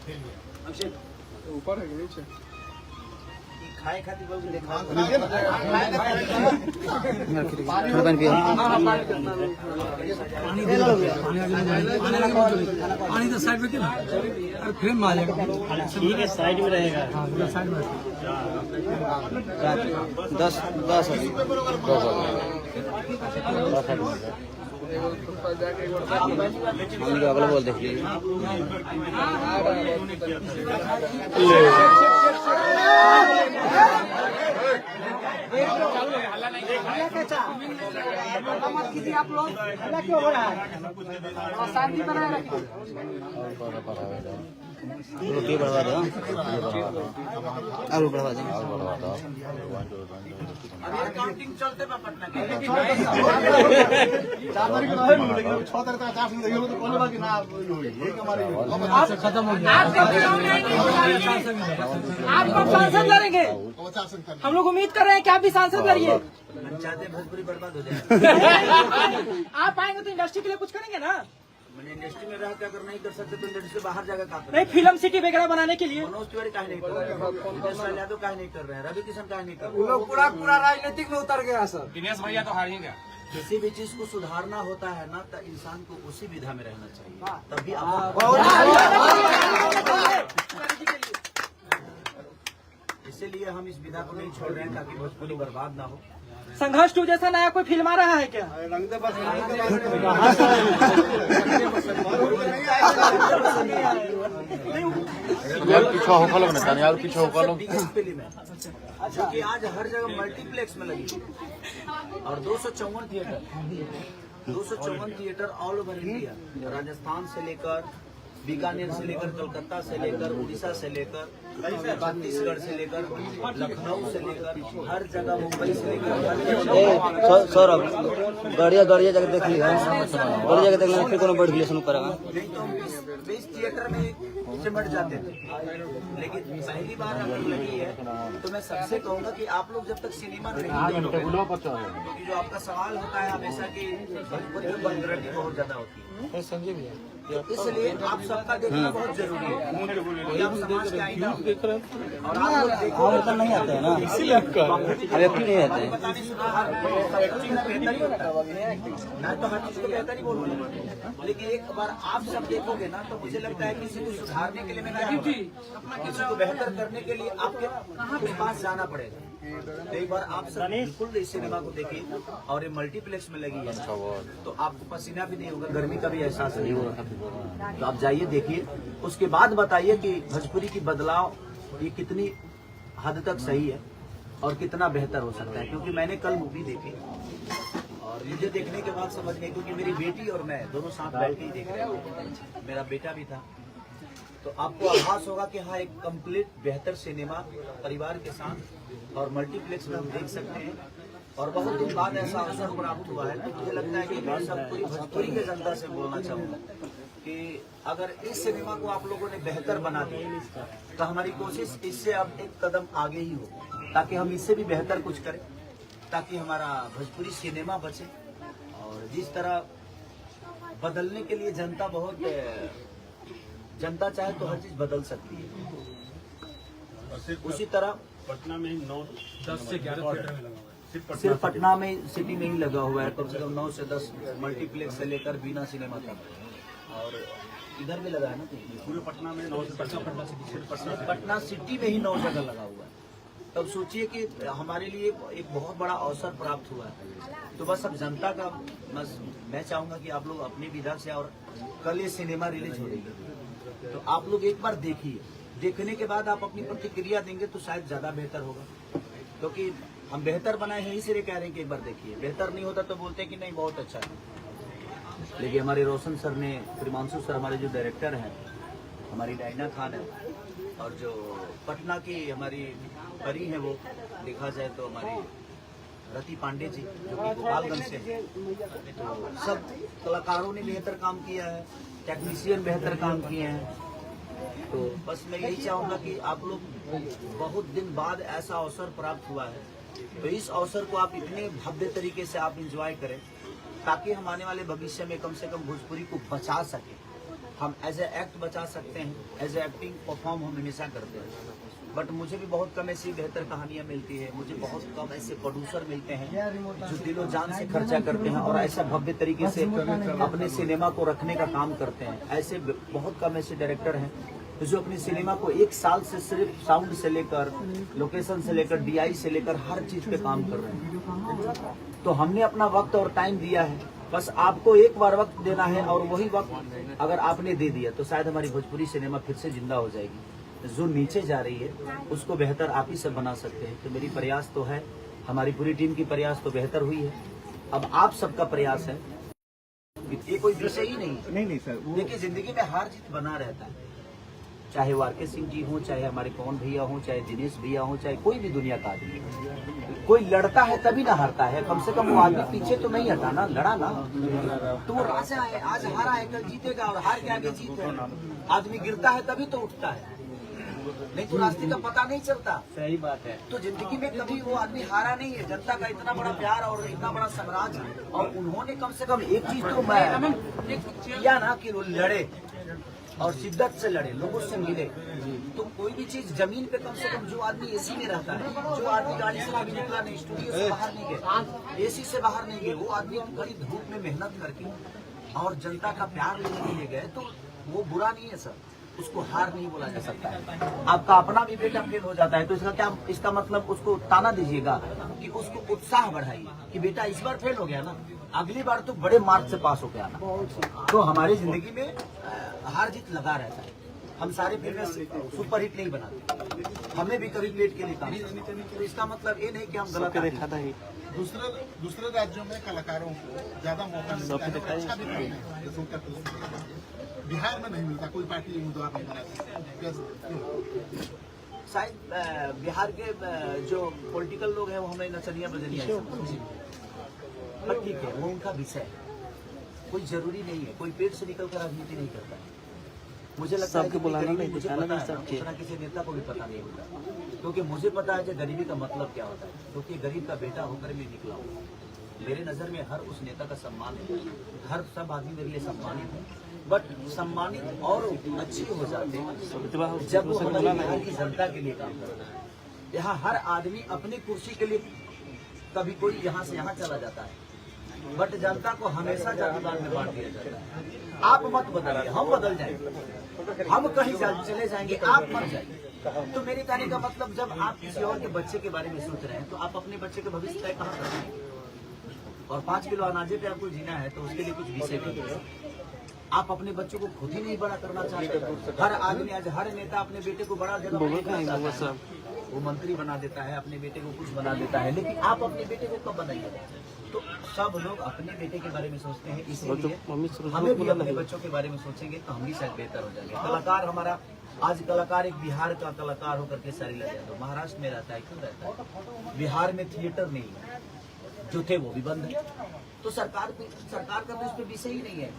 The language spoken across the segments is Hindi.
ऊपर है कि नीचे खाए खाती बहुत देखा पानी तो साइड में क्यों अरे फ्रेम में आ जाएगा ठीक है साइड में रहेगा साइड में 10 अगला बोल देखिए मत कीजिए आप लोग, हल्ला क्यों हो रहा है? शांति बनाए रखिए। रोटी बढ़वा दो, आलू बढ़वा दो, काउंटिंग चलते में पटना के खत्म हो गया। आप कब सांसद लड़ेंगे? हम लोग उम्मीद कर रहे हैं कि आप भी सांसद लड़िए। चाहते भोजपुरी बर्बाद हो जाए। आप आएंगे तो इंडस्ट्री के लिए कुछ करेंगे ना? मैंने इंडस्ट्री में रहकर अगर नहीं कर सकते तो इंडस्ट्री से बाहर जाकर काम नहीं, फिल्म सिटी वगैरह बनाने के लिए मनोज तिवारी काहे नहीं कर रहे हैं, यादव काहे नहीं कर रहे हैं, रवि किशन काहे नहीं कर रहे हैं। लोग पूरा राजनीतिक में उतर गया सर। दिनेश भैया तो हार ही गया। किसी भी चीज को सुधारना होता है ना तो इंसान को उसी विधा में रहना चाहिए, तभी आप इसीलिए हम इस विधा को नहीं छोड़ रहे हैं ताकि भोजपुरी बर्बाद ना हो। संघर्ष 2 जैसा नया कोई फिल्म आ रहा है क्या? पीछा होकर लोग ना यार पीछा होकर लोग फिल्म है क्योंकि आज हर जगह मल्टीप्लेक्स में लगी और 254 theatre all over India, Rajasthan से लेकर बीकानेर से लेकर कलकत्ता से लेकर उड़ीसा से लेकर छत्तीसगढ़ से लेकर लखनऊ से लेकर हर जगह, मुंबई से लेकर सौरभ गाड़िया जाकर देख लिया, गाड़िया जाकर देख लिया फिर कोनो बैठ गया सुन करेगा नहीं तो 20 थिएटर में सिमट जाते थे, लेकिन पहली बार अगर लगी है तो मैं सबसे कहूंगा कि आप लोग जब तक सिनेमा नहीं देखोगे, क्योंकि जो आपका सवाल होता है हमेशा की भोजपुरी में बंदरटी बहुत ज्यादा होती है, इसलिए आप सबका देखना बहुत जरूरी है। आप समाज के आईना और आप लोग देखो नहीं आते हैं ना, इसीलिए नहीं आते हैं, ना तो हर चीज को बेहतर ही बोलूंगा, लेकिन एक बार आप सब देखोगे ना तो मुझे लगता है किसी को सुधारने के लिए मैं किसी को बेहतर करने के लिए आपके पास जाना पड़ेगा। तो एक बार आप सब बिल्कुल इस सिनेमा को देखिए और ये मल्टीप्लेक्स में लगी है तो आपको पसीना भी नहीं होगा, गर्मी का भी एहसास नहीं होगा, तो आप जाइए देखिए, उसके बाद बताइए कि भोजपुरी की बदलाव ये कितनी हद तक सही है और कितना बेहतर हो सकता है। क्योंकि मैंने कल मूवी देखी और मुझे देखने के बाद समझ गई, क्योंकि मेरी बेटी और मैं दोनों साथ बैठ के ही देख रहे थे, मेरा बेटा भी था, तो आपको आभास होगा कि हाँ एक कंप्लीट बेहतर सिनेमा परिवार के साथ और मल्टीप्लेक्स में हम देख सकते हैं। और बहुत दिन बाद ऐसा अवसर प्राप्त हुआ है, तो मुझे लगता है कि मैं सब पूरी भोजपुरी के जनता से बोलना चाहूँगा कि अगर इस सिनेमा को आप लोगों ने बेहतर बना दिया तो हमारी कोशिश इससे अब एक कदम आगे ही हो, ताकि हम इससे भी बेहतर कुछ करें, ताकि हमारा भोजपुरी सिनेमा बचे। और जिस तरह बदलने के लिए जनता चाहे तो हर चीज बदल सकती है, उसी तरह पटना में 9-10 से 11 थिएटर में लगा हुआ है। सिर्फ पटना में सिटी में ही लगा हुआ है, कम से कम 9 से 10 मल्टीप्लेक्स से लेकर बिना सिनेमा तक, और इधर भी लगा है ना पूरे पटना में 9 से 10 पटना सिटी में ही 9 जगह लगा हुआ है। तब सोचिए कि हमारे लिए एक बहुत बड़ा अवसर प्राप्त हुआ है। तो बस अब जनता का मैं चाहूंगा कि आप लोग अपनी विधा से, और कल ये सिनेमा रिलीज हो रही है तो आप लोग एक बार देखिए, देखने के बाद आप अपनी प्रतिक्रिया देंगे तो शायद ज्यादा बेहतर होगा, क्योंकि हम बेहतर बनाए हैं इसलिए कह रहे हैं कि एक बार देखिए, बेहतर नहीं होता तो बोलते हैं कि नहीं बहुत अच्छा है। लेकिन हमारे रोशन सर ने, प्रिमांशु सर हमारे जो डायरेक्टर हैं, हमारी डायना खान है, और जो पटना की हमारी परी है वो देखा जाए तो हमारी रति पांडे जी जो कि गोपालगंज से हैं, तो सब कलाकारों ने बेहतर काम किया है, टेक्नीशियन बेहतर काम किए हैं। तो बस मैं यही चाहूंगा कि आप लोग, बहुत दिन बाद ऐसा अवसर प्राप्त हुआ है तो इस अवसर को आप इतने भव्य तरीके से आप एंजॉय करें, ताकि हम आने वाले भविष्य में कम से कम भोजपुरी को बचा सके। हम एज ए एक्ट बचा सकते हैं, एज ए एक्टिंग परफॉर्म हम हमेशा करते हैं। बट मुझे भी बहुत कम ऐसी बेहतर कहानियां मिलती है, मुझे बहुत कम ऐसे प्रोड्यूसर मिलते हैं जो दिलो जान से खर्चा करते हैं और ऐसा भव्य तरीके से अपने सिनेमा को रखने का काम करते हैं। ऐसे बहुत कम ऐसे डायरेक्टर हैं जो अपनी सिनेमा को 1 साल से सिर्फ साउंड से लेकर, लोकेशन से लेकर, DI से लेकर हर चीज पे काम कर रहे हैं। तो हमने अपना वक्त और टाइम दिया है, बस आपको एक बार वक्त देना है और वही वक्त अगर आपने दे दिया तो शायद हमारी भोजपुरी सिनेमा फिर से जिंदा हो जाएगी। जो नीचे जा रही है उसको बेहतर आप ही सब बना सकते हैं। तो मेरी प्रयास तो है, हमारी पूरी टीम की प्रयास तो बेहतर हुई है, अब आप सबका प्रयास है। ये कोई विषय ही नहीं सर। देखिए जिंदगी में हार जीत बना रहता है, चाहे वारके सिंह जी हो, चाहे हमारे पवन भैया हो, चाहे दिनेश भैया हो, चाहे कोई भी दुनिया का आदमी। कोई लड़ता है तभी ना हारता है, कम से कम वो आदमी पीछे तो नहीं हटा ना, लड़ा ना। तो वो राजा है, आज हारा है कल जीतेगा और हार के आगे जीत है। आदमी गिरता है तभी तो उठता है, नहीं तो रास्ते का पता नहीं चलता। सही बात है। तो जिंदगी में कभी वो आदमी हारा नहीं है। जनता का इतना बड़ा प्यार और इतना बड़ा साम्राज्य, और उन्होंने कम से कम एक चीज तो किया ना कि वो लड़े और शिद्दत से लड़े, लोगों से मिले। तो कोई भी चीज जमीन पे, कम से कम जो आदमी एसी में रहता है, जो आदमी गाड़ी से कभी निकला नहीं, स्टूडियो से बाहर नहीं गए, एसी से बाहर नहीं गए, वो आदमी कड़ी धूप में मेहनत करके और जनता का प्यार लेने के लिए गए, तो वो बुरा नहीं है सर, उसको हार नहीं बोला जा सकता है। आपका अपना भी बेटा फेल हो जाता है तो इसका क्या, इसका मतलब उसको ताना दीजिएगा कि उसको उत्साह बढ़ाइए कि बेटा इस बार फेल हो गया ना, अगली बार तो बड़े मार्क्स से पास होकर आना। तो हमारी जिंदगी में हार जीत लगा रहता है। हम सारे फिल्में सुपरहिट नहीं बनाते, हमें भी कभी प्लेट के लिए काम करना है। तो इसका मतलब ये नहीं कि हम गलत देखा था। दूसरे राज्यों में कलाकारों को ज्यादा मौका मिलता है, अच्छा भी काम है, जैसे उत्तर प्रदेश, बिहार में नहीं मिलता, कोई पार्टी उम्मीदवार नहीं बनाती। शायद बिहार के जो पॉलिटिकल लोग हैं वो हमें नचनिया बजनिया, पर ठीक है, वो उनका विषय है, कोई जरूरी नहीं है, कोई पेट से निकल कर राजनीति नहीं करता है। मुझे लगता है कि किसी नेता को भी पता नहीं होता, क्योंकि मुझे पता है कि गरीबी का मतलब क्या होता है, क्योंकि गरीब का बेटा होकर मैं निकला हूँ। मेरे नजर में हर उस नेता का सम्मान है, हर सब आदमी मेरे लिए सम्मानित है, बट सम्मानित और अच्छे हो जाते हैं जब वो हमारे बिहार की जनता के लिए काम करता है। यहाँ हर आदमी अपनी कुर्सी के लिए, कभी कोई यहाँ से यहाँ चला जाता है, बट जनता को हमेशा जातिवाद में बांट दिया जाता है। आप मत बदलिए, हम बदल जाएंगे, हम कहीं चले जाएंगे, आप मत जाइए। तो मेरे कहने का मतलब, जब आप किसी और के बच्चे के बारे में सोच रहे हैं तो आप अपने बच्चे के भविष्य तय कहाँ कर रहे हैं? और 5 किलो अनाजे पे आपको जीना है तो उसके लिए कुछ विषय भी है। आप अपने बच्चों को खुद ही नहीं बड़ा करना चाहते। हर आदमी, आज हर नेता अपने बेटे को बड़ा जगह, वो मंत्री बना देता है, अपने बेटे को कुछ बना देता है, लेकिन आप अपने बेटे को कब बनाइए? तो सब लोग अपने बेटे के बारे में सोचते हैं, इसलिए हमें भी अपने बच्चों के बारे में सोचेंगे तो हम भी शायद बेहतर हो जाएंगे। कलाकार हमारा, आज कलाकार एक बिहार का कलाकार होकर के सारी लग जाए तो महाराष्ट्र में रहता है, क्यों रहता है? बिहार में थिएटर नहीं है, जो थे वो भी बंद है। तो सरकार का तो इस पे विषय ही नहीं है।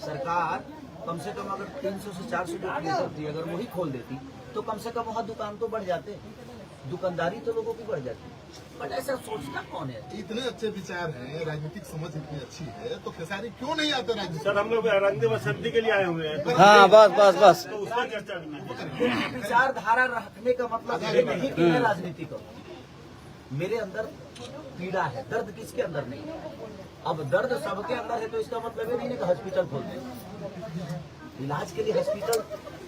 सरकार कम से कम अगर 300 से 400 जो थिएटर थी, अगर वही खोल देती तो कम से कम वहाँ दुकान तो बढ़ जाते, दुकानदारी तो लोगों की बढ़ जाती। बट ऐसा सोचना कौन है? इतने अच्छे विचार हैं, राजनीतिक समझ इतनी अच्छी है, तो खेसारी क्यों नहीं आते राजनीति? सर हम लोग रंग वसंती के लिए आए हुए हैं। हाँ बस तो उसका चर्चा नहीं। विचारधारा रखने का मतलब ये नहीं कि मैं राजनीति करूँ। मेरे अंदर पीड़ा है, दर्द किसके अंदर नहीं है? अब दर्द सबके अंदर है तो इसका मतलब ये नहीं है कि हॉस्पिटल खोल दें। इलाज के लिए हॉस्पिटल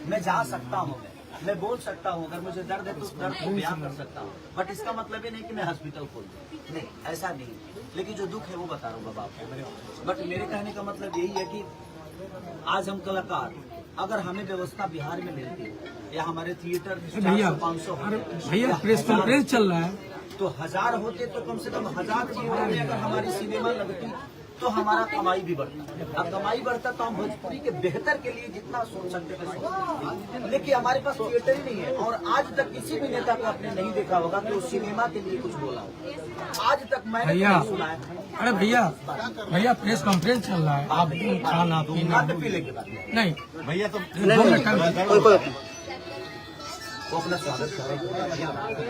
में जा सकता हूँ, मैं बोल सकता हूँ, अगर मुझे दर्द है तो दर्द को बयां कर सकता हूँ, बट इसका मतलब ये नहीं कि मैं हॉस्पिटल खोल दूँ, नहीं, ऐसा नहीं। लेकिन जो दुख है वो बता रहा हूँ आपको। बट मेरे कहने का मतलब यही है कि आज हम कलाकार, अगर हमें व्यवस्था बिहार में मिलती है या हमारे थिएटर 400-500 भैया प्रेस कॉन्फ्रेंस चल रहा है तो 1000 होते तो कम से कम 1000 थिएटर में अगर हमारी सिनेमा लगती तो हमारा कमाई भी बढ़ता। अब कमाई बढ़ता तो हम भोजपुरी के बेहतर के लिए जितना सोच सकते थे, लेकिन हमारे पास थिएटर ही नहीं है। और आज तक किसी भी नेता को आपने नहीं देखा होगा कि वो सिनेमा के लिए कुछ बोला हो। आज तक मैंने नहीं सुना है। अरे भैया प्रेस कॉन्फ्रेंस चल रहा है, आप खाना पीना पीने के बाद नहीं भैया तो वो अपना स्वागत करें।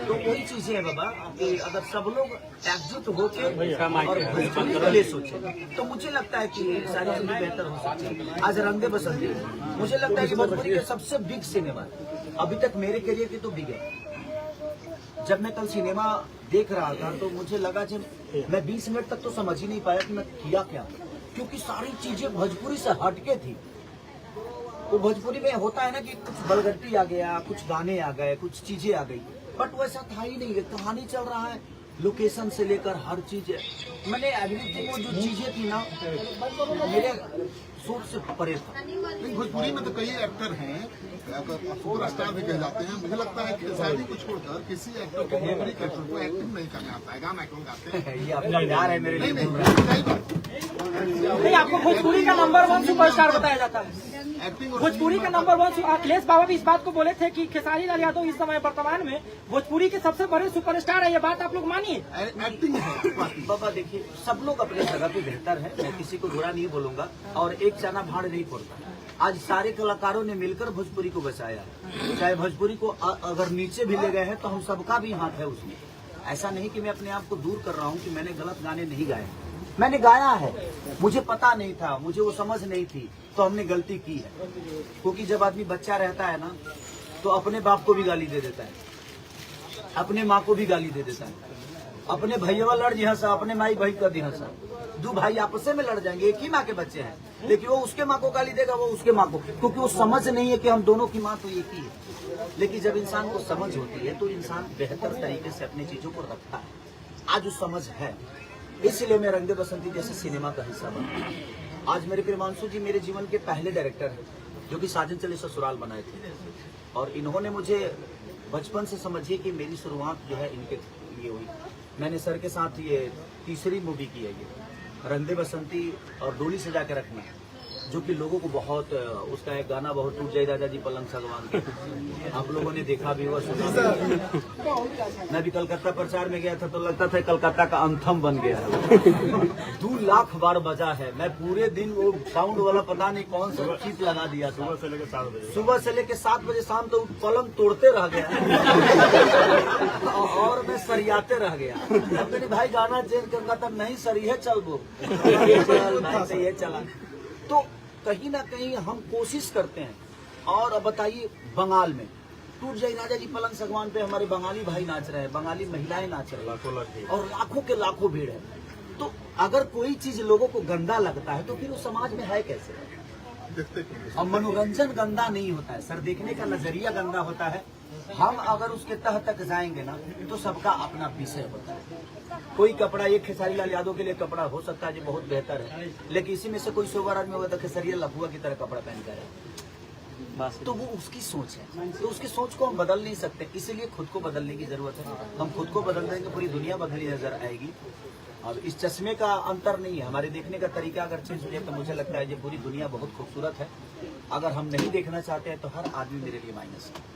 तो वही चीजें है बाबा कि अगर सब लोग एकजुट होकर और भोजपुरी के लिए सोचे तो मुझे लगता है कि सारी चीजें बेहतर हो सकती है। आज रंग दे बसंती मुझे लगता है कि भोजपुरी के सबसे बिग सिनेमा अभी तक मेरे करियर की तो बिग है। जब मैं कल सिनेमा देख रहा था तो मुझे लगा जब मैं 20 मिनट तक तो समझ ही नहीं पाया कि मैं किया क्या, क्योंकि सारी चीजें भोजपुरी से हटके थी। वो भोजपुरी में होता है ना कि कुछ बलगट्टी आ गया, कुछ गाने आ गए, कुछ चीजें आ गई, बट वैसा था ही नहीं। कहानी चल रहा है, लोकेशन से लेकर हर चीज है। मैंने एवरीथिंग वो जो चीजें थी ना मेरे सोच से परे था। लेकिन भोजपुरी में तो कई एक्टर हैं, सुपर स्टार भी कहे जाते हैं। मुझे लगता है कि शादी को छोड़कर किसी एक्टर को भोजपुरी के एक्टर को एक्टिंग नहीं करने आता है, गाना क्यों गाते हैं। ये अपना प्यार है मेरे लिए। नहीं, आपको भोजपुरी का नंबर 1 सुपरस्टार बताया जाता है। एक्टिंग और भोजपुरी का नंबर 1 अखिलेश बाबा भी इस बात को बोले थे कि खेसारी लाल यादव इस समय वर्तमान में भोजपुरी के सबसे बड़े सुपरस्टार है। ये बात आप लोग मानिए। एक्टिंग है। बाबा देखिए, सब लोग अपने जगह पे बेहतर है, मैं किसी को बुरा नहीं बोलूंगा और एक चना भाड़ नहीं पड़ता। आज सारे कलाकारों ने मिलकर भोजपुरी को बचाया है। चाहे भोजपुरी को अगर नीचे भी ले गए हैं तो हम सबका भी हाथ है उसमें। ऐसा नहीं कि मैं अपने आप को दूर कर रहा हूँ कि मैंने गलत गाने नहीं गाए, मैंने गाया है। मुझे पता नहीं था, मुझे वो समझ नहीं थी, तो हमने गलती की है। क्योंकि जब आदमी बच्चा रहता है ना तो अपने बाप को भी गाली दे देता है, अपने माँ को भी गाली दे देता है, अपने भैया लड़ जी हंसा, अपने माई भाई का दी हंसा। दो भाई आपस में लड़ जाएंगे, एक ही माँ के बच्चे हैं, लेकिन वो उसके माँ को गाली देगा, वो उसके माँ को, क्योंकि वो समझ नहीं है कि हम दोनों की माँ तो एक ही है। लेकिन जब इंसान को समझ होती है तो इंसान बेहतर तरीके से अपनी चीजों को रखता है। आज उस समझ है, इसलिए मैं रंग दे बसंती जैसे सिनेमा का हिस्सा बना। आज मेरे प्रियमांशु जी मेरे जीवन के पहले डायरेक्टर हैं जो कि साजन चले ससुराल बनाए थे, और इन्होंने मुझे बचपन से समझिए कि मेरी शुरुआत जो है इनके लिए हुई। मैंने सर के साथ ये तीसरी मूवी की है, ये रंग दे बसंती और डोली सजा के रखना, जो कि लोगों को बहुत, उसका एक गाना बहुत टूट जाए दादाजी पलंग सगवान के, आप लोगों ने देखा भी हुआ, सुना भी। मैं भी कलकत्ता प्रचार में गया था तो लगता था कलकत्ता का अंथम बन गया है। 2 लाख बार बजा है। मैं पूरे दिन वो साउंड वाला पता नहीं कौन सा चीज लगा दिया था। सुबह से लेके 7 बजे शाम तो पलंग तोड़ते रह गया और मैं सरियाते रह गया। अब मेरे भाई गाना चेंज करना था, नहीं सर ये चल वो चल ये चला। तो कहीं ना कहीं हम कोशिश करते हैं। और अब बताइए, बंगाल में टूट जाए राजा जी पलंग सगवान पे हमारे बंगाली भाई नाच रहे हैं, बंगाली महिलाएं नाच रही हैं, और लाखों के लाखों भीड़ है। तो अगर कोई चीज लोगों को गंदा लगता है तो फिर वो समाज में है कैसे। और मनोरंजन गंदा नहीं होता है सर, देखने का नजरिया गंदा होता है। हम अगर उसके तह तक जाएंगे ना तो सबका अपना विषय होता है। कोई कपड़ा, एक खेसारी लाल यादव के लिए कपड़ा हो सकता है जो बहुत बेहतर है, लेकिन इसी में से कोई सोबर आदमी होगा तो खेसरिया लफुआ की तरह कपड़ा पहन कर है, तो वो उसकी सोच है। तो उसकी सोच को हम बदल नहीं सकते, इसीलिए खुद को बदलने की जरूरत है। हम खुद को बदल देंगे, पूरी दुनिया बदली नजर आएगी। और इस चश्मे का अंतर नहीं है, हमारे देखने का तरीका अगर चेंज हो जाए तो मुझे लगता है ये पूरी दुनिया बहुत खूबसूरत है। अगर हम नहीं देखना चाहते हैं तो हर आदमी मेरे लिए माइनस है।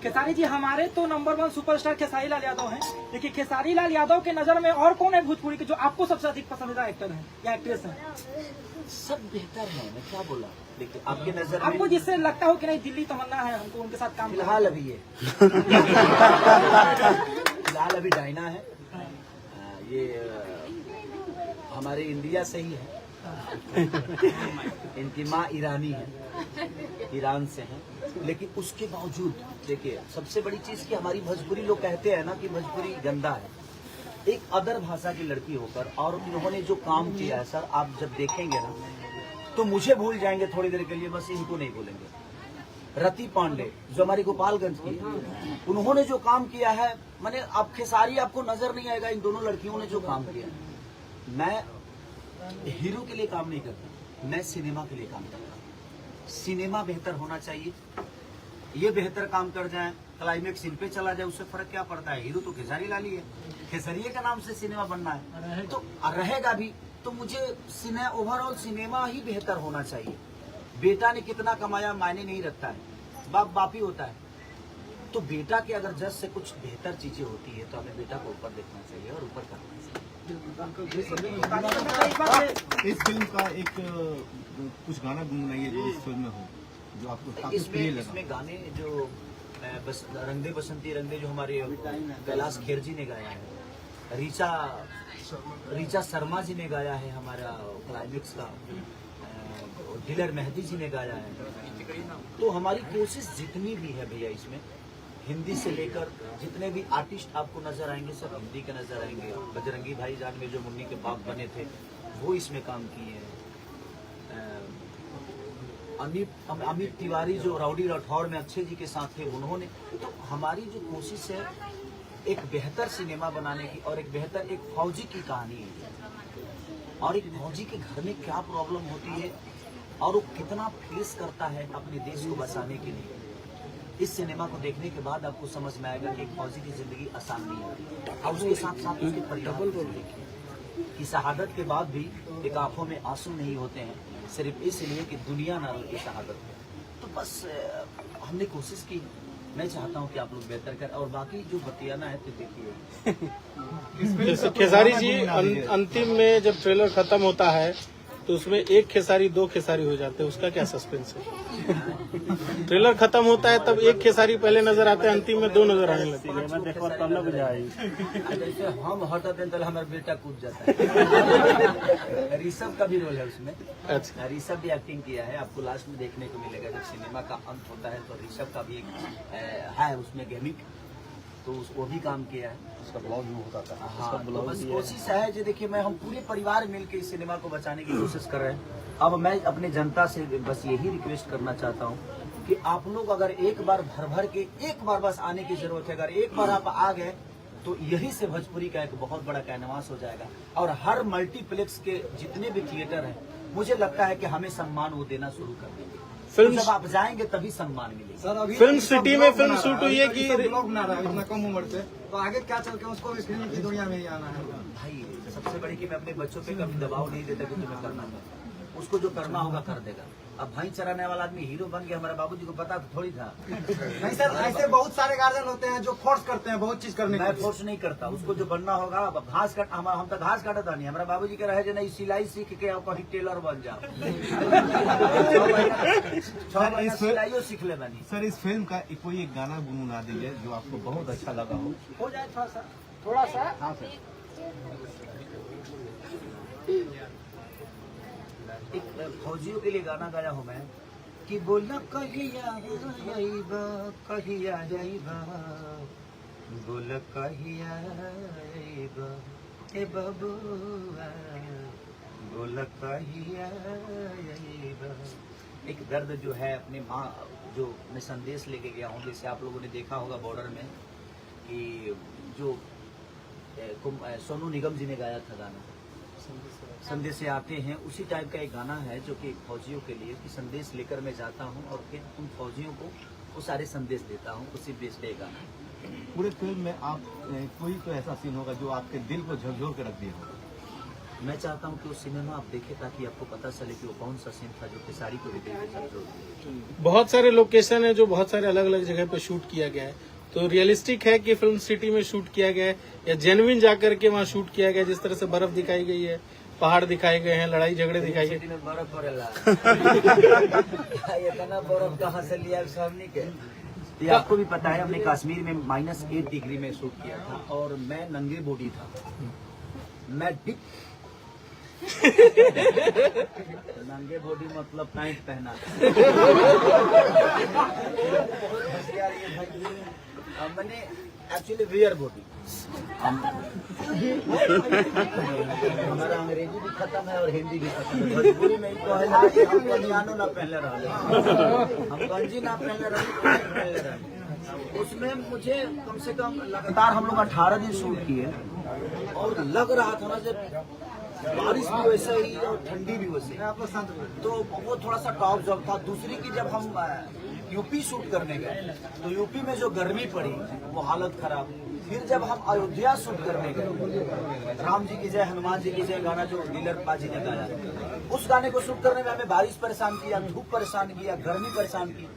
खेसारी जी, हमारे तो नंबर 1 सुपरस्टार खेसारी लाल यादव हैं, लेकिन खेसारी लाल यादव के नजर में और कौन है भोजपुरी के जो आपको सबसे अधिक पसंदीदा एक्टर है या एक्ट्रेस है? सब बेहतर है, मैं क्या बोला, लेकिन आपके नजर में आपको जिससे लगता हो कि नहीं दिल्ली तमन्ना है, हमको उनके साथ काम करना है। फिलहाल अभी ये फिलहाल अभी डायना है, ये हमारे इंडिया से ही है। इनकी माँ ईरानी है, ईरान से है, लेकिन उसके बावजूद देखिए सबसे बड़ी चीज कि हमारी भोजपुरी, लोग कहते हैं ना कि भोजपुरी गंदा है, एक अदर भाषा की लड़की होकर, और इन्होंने जो काम किया है सर, आप जब देखेंगे ना तो मुझे भूल जाएंगे थोड़ी देर के लिए, बस इनको नहीं भूलेंगे। रति पांडे जो हमारी गोपालगंज की है, उन्होंने जो काम किया है, मैंने आप खेसारी आपको नजर नहीं आएगा, इन दोनों लड़कियों ने जो काम किया है। मैं हीरो के लिए काम नहीं करता, मैं सिनेमा के लिए काम करता हूँ। सिनेमा बेहतर होना चाहिए, ये बेहतर काम कर जाए, क्लाइमेक्स इन पे चला जाए, उससे फर्क क्या पड़ता है। हीरो तो खेसारी लाल ही है, खेसरिये का नाम से सिनेमा बनना है तो रहेगा भी। तो मुझे ओवरऑल सिनेमा ही बेहतर होना चाहिए। बेटा ने कितना कमाया मायने नहीं रखता है, बाप बाप ही होता है। तो बेटा के अगर जज से कुछ बेहतर चीजें होती है तो हमें बेटा को ऊपर देखना चाहिए और ऊपर करना चाहिए। इस फिल्म का एक कुछ गाना गुनगुनाइए जो इस फिल्म में हो, जो आपको काफी प्रिय लगा। इसमें गाने जो बस रंगदे बसंती रंगदे जो हमारे कैलाश खेर जी ने गाया है, रीचा शर्मा जी ने गाया है, हमारा क्लाइमेक्स का दिलर मेहदी जी ने गाया है। तो हमारी कोशिश जितनी भी है भैया इसमें, हिंदी से लेकर जितने भी आर्टिस्ट आपको नजर आएंगे सब हिंदी के नजर आएंगे। बजरंगी भाईजान में जो मुन्नी के बाप बने थे वो इसमें काम किए हैं। अमित तिवारी जो राउडी राठौर में अक्षय जी के साथ थे उन्होंने। तो हमारी जो कोशिश है एक बेहतर सिनेमा बनाने की और एक बेहतर एक फौजी की कहानी है और एक फौजी के घर में क्या प्रॉब्लम होती है और वो कितना फेस करता है अपने देश को बचाने के लिए। इस सिनेमा को देखने के बाद आपको समझ में आएगा कि एक फौजी की जिंदगी आसान नहीं होती और उसके साथ साथ उसके परिवार की शहादत के बाद भी एक आंखों में आंसू नहीं होते हैं, सिर्फ इसलिए कि दुनिया ना रोके शहादत में। तो बस हमने कोशिश की। मैं चाहता हूं कि आप लोग बेहतर करें और बाकी जो बतियाना है तो देखिए। खेसारी जी अंतिम में जब ट्रेलर खत्म होता है तो उसमें एक खेसारी दो खेसारी हो जाते हैं, उसका क्या सस्पेंस है? ट्रेलर खत्म होता है तब एक खेसारी पहले नजर आते हैं, अंतिम में दो नजर आने लगते हैं। देखो तब ना बुझाई जैसे हम हटाते हैं तो हमारा बेटा कूद जाता है। ऋषभ का भी रोल है उसमें। अच्छा, ऋषभ भी एक्टिंग किया है, आपको लास्ट में देखने को मिलेगा जब सिनेमा का अंत होता है तो ऋषभ का भी एक है उसमें गेमिक, तो वो भी काम किया है। उसका ब्लॉग भी होता था। हाँ, तो बस कोशिश है जो देखिए मैं हम पूरे परिवार मिलकर इस सिनेमा को बचाने की कोशिश कर रहे हैं। अब मैं अपने जनता से बस यही रिक्वेस्ट करना चाहता हूँ कि आप लोग अगर एक बार भर के एक बार बस आने की जरूरत है। अगर एक बार आप आ गए तो यही से भोजपुरी का एक बहुत बड़ा कैनवास हो जाएगा और हर मल्टीप्लेक्स के जितने भी थिएटर हैं मुझे लगता है कि हमें सम्मान वो देना शुरू कर देंगे। फिल्म जब आप जाएंगे तभी सम्मान मिलेगा। सर अभी फिल्म सिटी में फिल्म शूट हुई है कि ब्लॉग बना रहा है इतना कम उम्र से, तो आगे क्या चल के उसको भी फिल्म की दुनिया में ही आना है। भाई सबसे बड़ी कि मैं अपने बच्चों पे कभी दबाव नहीं देता कि तुम्हें करना है, उसको जो करना होगा कर देगा। अब भाई चराने वाला आदमी हीरो बन गया, हमारे बाबूजी को पता थोड़ी था। नहीं सर, ऐसे बहुत सारे गार्जियन होते हैं जो फोर्स करते हैं बहुत चीज करने मैं फोर्स नहीं करता, उसको जो बनना होगा। अब घास काट हम तो घास काटता नहीं, हमारा बाबूजी के रहे जो नहीं सिलाई सीख के आप कहीं टेलर बन जाओ। 6 महीना सिलाइयो सीख ले बनी। सर इस फिल्म का कोई एक गाना गुनगुना दीजिए जो आपको बहुत अच्छा लगा हो जाए थोड़ा सा। हाँ सर। एक फौजियों के लिए गाना गाया हूँ मैं कि बोला कहिया जाइबा कहिया जाइबा, बोला कहिया जाइबा ए बबुआ, बोला कहिया जाइबा। एक दर्द जो है अपने माँ जो मैं संदेश लेके गया हूँ, जैसे आप लोगों ने देखा होगा बॉर्डर में कि जो सोनू निगम जी ने गाया था गाना संदेश से आते हैं, उसी टाइप का एक गाना है जो कि फौजियों के लिए कि संदेश लेकर मैं जाता हूं और फिर उन फौजियों को वो सारे संदेश देता हूं, उसी बेस पे गाना। पूरे फिल्म में आप कोई तो ऐसा सीन होगा जो आपके दिल को झकझोर के रख दिया होगा। मैं चाहता हूं कि वो सिनेमा आप देखें ताकि आपको पता चले कि वो कौन सा सीन था जो खेसारी को भी दिल को झकझोर दिया। बहुत सारे लोकेशन है जो बहुत सारे अलग अलग जगह पे शूट किया गया है, तो रियलिस्टिक है कि फिल्म सिटी में शूट किया गया है या जेन्युइन जाकर के वहाँ शूट किया गया? जिस तरह से बर्फ दिखाई गई है, पहाड़ दिखाए गए हैं, लड़ाई झगड़े दिखाए गए। सिटी में बर्फ पड़ेला इतना बर्फ कहाँ से लिया सामने के? ये आपको भी पता है, हमने कश्मीर में -8 डिग्री में शूट किया था और मैं नंगे बॉडी था। मैं नंगे बॉडी मतलब पैंट पहना था। मैंने एक्चुअली वियर बॉडी। हमारा अंग्रेजी भी खत्म है और हिंदी भी खत्म है। भोजपुरी में हम पंजानो ना पहले रहे, हम गंजी ना पहले रहे। उसमें मुझे कम से कम लगातार हम लोग 18 दिन शूट किए और लग रहा था ना जब बारिश भी वैसे ही और ठंडी भी वैसे ही, तो वो थोड़ा सा टॉप जॉब था। दूसरी की जब हम यूपी शूट करने गए तो यूपी में जो गर्मी पड़ी वो हालत खराब। फिर जब हम अयोध्या शूट करने गए, राम जी की जय हनुमान जी की जय गाना जो डीलर पाजी ने गाया, उस गाने को शूट करने में हमें बारिश परेशान किया, धूप परेशान किया, गर्मी परेशान की।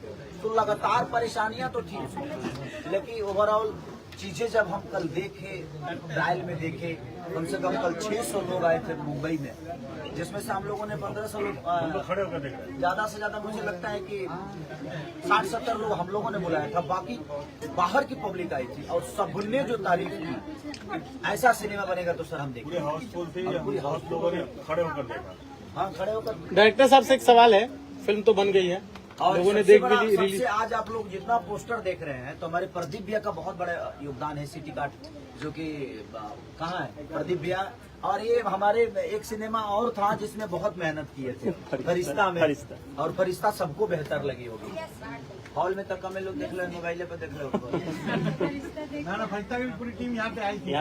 तो लगातार परेशानियां तो थी, लेकिन ओवरऑल चीजें जब हम कल देखे, ट्रायल में देखे कम से कम कल 600 लोग आए थे मुंबई में, जिसमें से हम लोगों ने 1500 लोग खड़े होकर देख रहे हैं। ज्यादा से ज्यादा मुझे लगता है कि 60-70 लोग हम लोगों ने बुलाया था, बाकी बाहर की पब्लिक आई थी और सबने जो तारीफ की, ऐसा सिनेमा बनेगा तो सर हम पूरे देखेंगे। हाउसफुल थी या पूरी हाउस लोगों ने खड़े होकर देखा? हाँ, खड़े होकर। डायरेक्टर साहब से एक सवाल है, फिल्म तो बन गई है, और लोगों ने सबसे देख बड़ा- भी रिलीज। सबसे आज आप लोग जितना पोस्टर देख रहे हैं तो हमारे प्रदीप भैया का बहुत बड़ा योगदान है, सिटी कार्ड जो कि कहाँ है प्रदीप भैया। और ये हमारे एक सिनेमा और था जिसमें बहुत मेहनत किए थे, फरिश्ता में, और फरिश्ता सबको बेहतर लगी होगी। हॉल में तक हमें लोग देख लो, मोबाइल पे देख लो। ना फरिश्ता की पूरी टीम यहाँ पे आई थी।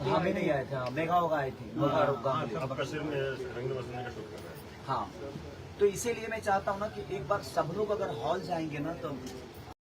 हमें नहीं आए थे, मेगा होगा आई थी। अब कश्मीर में रंग बसंती का शूट कर रहे हैं। हाँ, तो इसीलिए मैं चाहता हूँ ना कि एक बार सब लोग अगर हॉल जाएंगे ना तो